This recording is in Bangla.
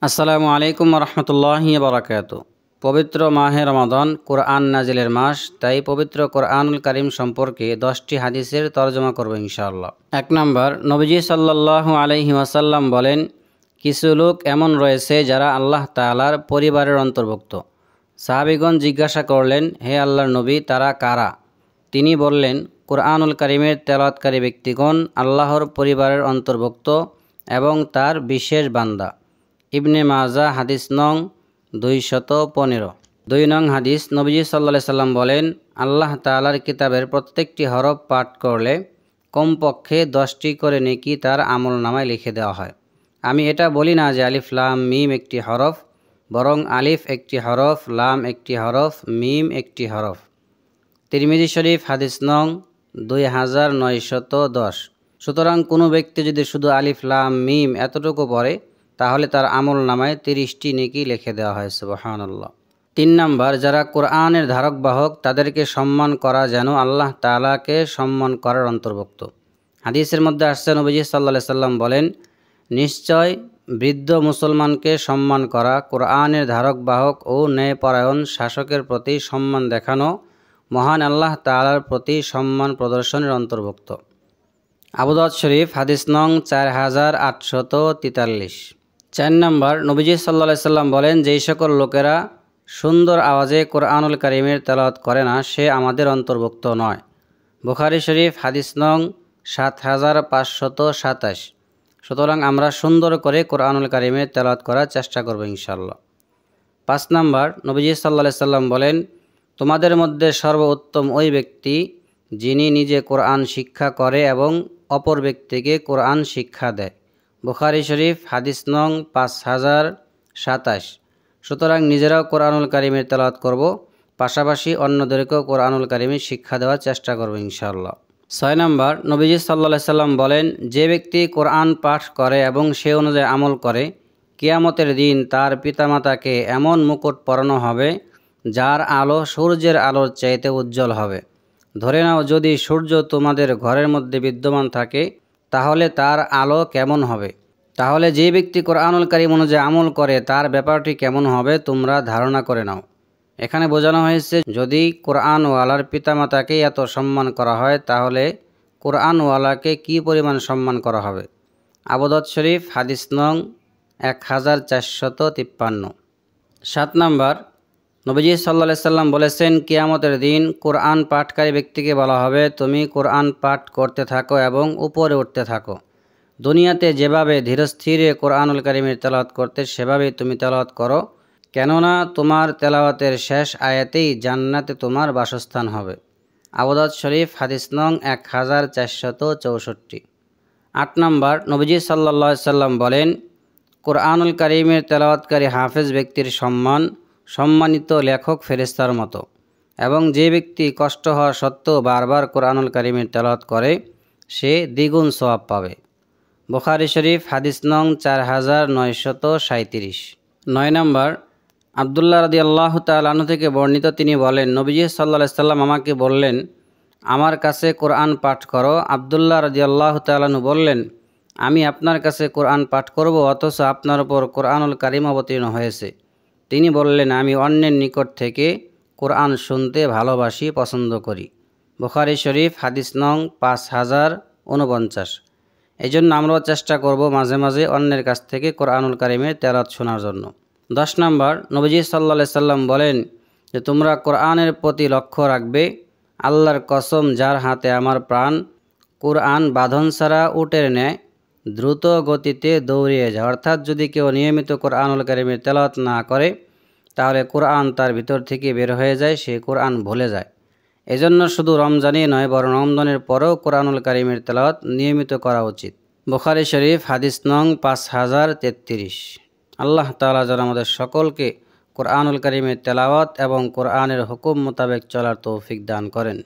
আসসালামু আলাইকুম রহমতুল্লাহি বারাকাতু। পবিত্র মাহে রমাদান কোরআন নাজিলের মাস, তাই পবিত্র কোরআনুল কারীম সম্পর্কে 10টি হাদিসের তরজমা করব ইনশাআল্লাহ। 1 নম্বর, নবীজি সাল্লাল্লাহু আলাইহি ওয়াসাল্লাম বলেন, কিছু লোক এমন রয়েছে যারা আল্লাহ তাআলার পরিবারের অন্তর্ভুক্ত। সাহাবীগণ জিজ্ঞাসা করলেন, হে আল্লাহর নবী, তারা কারা? তিনি বললেন, কোরআনুল কারীমের তেলাওয়াতকারী ব্যক্তিগণ আল্লাহর পরিবারের অন্তর্ভুক্ত এবং তার বিশেষ বান্দা। ইবনে মাজা হাদিস নং 215। 2 নং হাদিস, নবীজি সাল্লাল্লাহু আলাইহি সাল্লাম বলেন, আল্লাহ তাআলার কিতাবের প্রত্যেকটি হরফ পাঠ করলে কমপক্ষে 10টি করে নেকি তার আমলনামায় লিখে দেওয়া হয়। আমি এটা বলি না যে আলিফ লাম মিম একটি হরফ, বরং আলিফ একটি হরফ, লাম একটি হরফ, মিম একটি হরফ। তিরমিজি শরীফ হাদিস নং 2910। সুতরাং কোনো ব্যক্তি যদি শুধু আলিফ লাম মিম এতটুকু পড়ে তাহলে তার আমল নামায় 30টি নেকি লিখে দেওয়া হয়। সুবহানাল্লাহ। 3 নম্বর, যারা কোরআনের ধারক বাহক তাদেরকে সম্মান করা যেন আল্লাহ তাআলাকে সম্মান করার অন্তর্ভুক্ত। হাদিসের মধ্যে আসছে, নবীজি সাল্লাল্লাহু আলাইহি সাল্লাম বলেন, নিশ্চয় বৃদ্ধ মুসলমানকে সম্মান করা কোরআনের ধারক বাহক ও ন্যায়পরায়ণ শাসকের প্রতি সম্মান দেখানো মহান আল্লাহ তাআলার প্রতি সম্মান প্রদর্শনের অন্তর্ভুক্ত। আবু দাউদ শরীফ হাদিস নং 4843। 4 নম্বর, নবীজি সাল্লাল্লাহু আলাইহি সাল্লাম বলেন, যেই সকল লোকেরা সুন্দর আওয়াজে কোরআনুল কারীমের তেলাওয়াত করে না সে আমাদের অন্তর্ভুক্ত নয়। বুখারী শরীফ হাদিস নং 7527। সুতরাং আমরা সুন্দর করে কোরআনুল কারীমের তেলাওয়াত করার চেষ্টা করব ইনশাআল্লাহ। 5 নম্বর, নবীজি সাল্লাল্লাহু আলাইহি সাল্লাম বলেন, তোমাদের মধ্যে সর্বোত্তম ওই ব্যক্তি যিনি নিজে কোরআন শিক্ষা করে এবং অপর ব্যক্তিকে কোরআন শিক্ষা দেয়। বুখারী শরীফ হাদিস নং 5027। সুতরাং নিজেরাও কোরআনুল কারীমের তেলাওয়াত করব, পাশাপাশি অন্যদেরকেও কোরআনুল কারীমের শিক্ষা দেওয়ার চেষ্টা করব ইনশাআল্লাহ। 6 নম্বর, নবীজি সাল্লাল্লাহু আলাইহি সাল্লাম বলেন, যে ব্যক্তি কোরআন পাঠ করে এবং সে অনুযায়ী আমল করে, কিয়ামতের দিন তার পিতামাতাকে এমন মুকুট পরানো হবে যার আলো সূর্যের আলোর চাইতে উজ্জ্বল হবে। ধরে নাও যদি সূর্য তোমাদের ঘরের মধ্যে বিদ্যমান থাকে তাহলে তার আলো কেমন হবে? তাহলে যে ব্যক্তি কোরআনুল কারীম অনুযায়ী আমল করে তার ব্যাপারটি কেমন হবে তোমরা ধারণা করে নাও। এখানে বোঝানো হয়েছে, যদি কোরআনওয়ালার পিতামাতাকে এত সম্মান করা হয় তাহলে কোরআনওয়ালাকে কি পরিমাণ সম্মান করা হবে। আবু দাউদ শরীফ হাদিস নং 1453। 7 নম্বর, নবীজি সাল্লাল্লাহু আলাইহি সাল্লাম বলেছেন, কিয়ামতের দিন কোরআন পাঠকারী ব্যক্তিকে বলা হবে, তুমি কোরআন পাঠ করতে থাকো এবং উপরে উঠতে থাকো। দুনিয়াতে যেভাবে ধীরস্থিরে কোরআনুল কারীমের তেলাওয়াত করতে সেভাবেই তুমি তেলাওয়াত করো, কেননা তোমার তেলাওয়াতের শেষ আয়াতেই জান্নাতে তোমার বাসস্থান হবে। আবু দাউদ শরীফ হাদিস নং 1464। 8 নম্বর, নবীজি সাল্লাল্লাহু আলাইহি সাল্লাম বলেন, কোরআনুল কারীমের তেলাওয়াতকারী হাফেজ ব্যক্তির সম্মানিত লেখক ফেরেশতার মতো, এবং যে ব্যক্তি কষ্ট হওয়া সত্ত্বেও বারবার কোরআনুল কারীমের তেলাওয়াত করে সে দ্বিগুণ সওয়াব পাবে। বুখারী শরীফ হাদিস নং 4937। 9 নম্বর, আব্দুল্লাহ রাদিয়াল্লাহু তাআলা আনহু থেকে বর্ণিত, তিনি বলেন, নবীজি সাল্লাল্লাহু আলাইহি সাল্লাম আমাকে বললেন, আমার কাছে কোরআন পাঠ করো। আব্দুল্লাহ রাদিয়াল্লাহু তাআলা আনহু বললেন, আমি আপনার কাছে কোরআন পাঠ করব অথচ আপনার উপর কোরআনুল কারীম অবতীর্ণ হয়েছে। তিনি বললেন, আমি অন্যের নিকট থেকে কোরআন শুনতে ভালোবাসি, পছন্দ করি। বুখারী শরীফ হাদিস নং 5049। এই জন্য আমরাও চেষ্টা করব মাঝে মাঝে অন্যের কাছ থেকে কোরআনুল কারীমের তেলাওয়াত শোনার জন্য। 10 নম্বর, নবীজি সাল্লাল্লাহু আলাইহি সাল্লাম বলেন যে তোমরা কোরআনের প্রতি লক্ষ্য রাখবে। আল্লাহর কসম, যার হাতে আমার প্রাণ, কোরআন বাঁধন ছাড়া উটের ন্যায় দ্রুত গতিতে দৌড়িয়ে যায়। অর্থাৎ যদি কেউ নিয়মিত কোরআনুল কারীমের তেলাওয়াত না করে তাহলে কোরআন তার ভিতর থেকে বের হয়ে যায়, সে কোরআন ভুলে যায়। এজন্য শুধু রমজানই নয় বরং রমজানের পরেও কোরআনুল কারীমের তেলাওয়াত নিয়মিত করা উচিত। বুখারী শরীফ হাদিস নং 5033। আল্লাহ তাআলা যেন আমাদের সকলকে কোরআনুল কারীমের তেলাওয়াত এবং কোরআনের হুকুম মোতাবেক চলার তৌফিক দান করেন।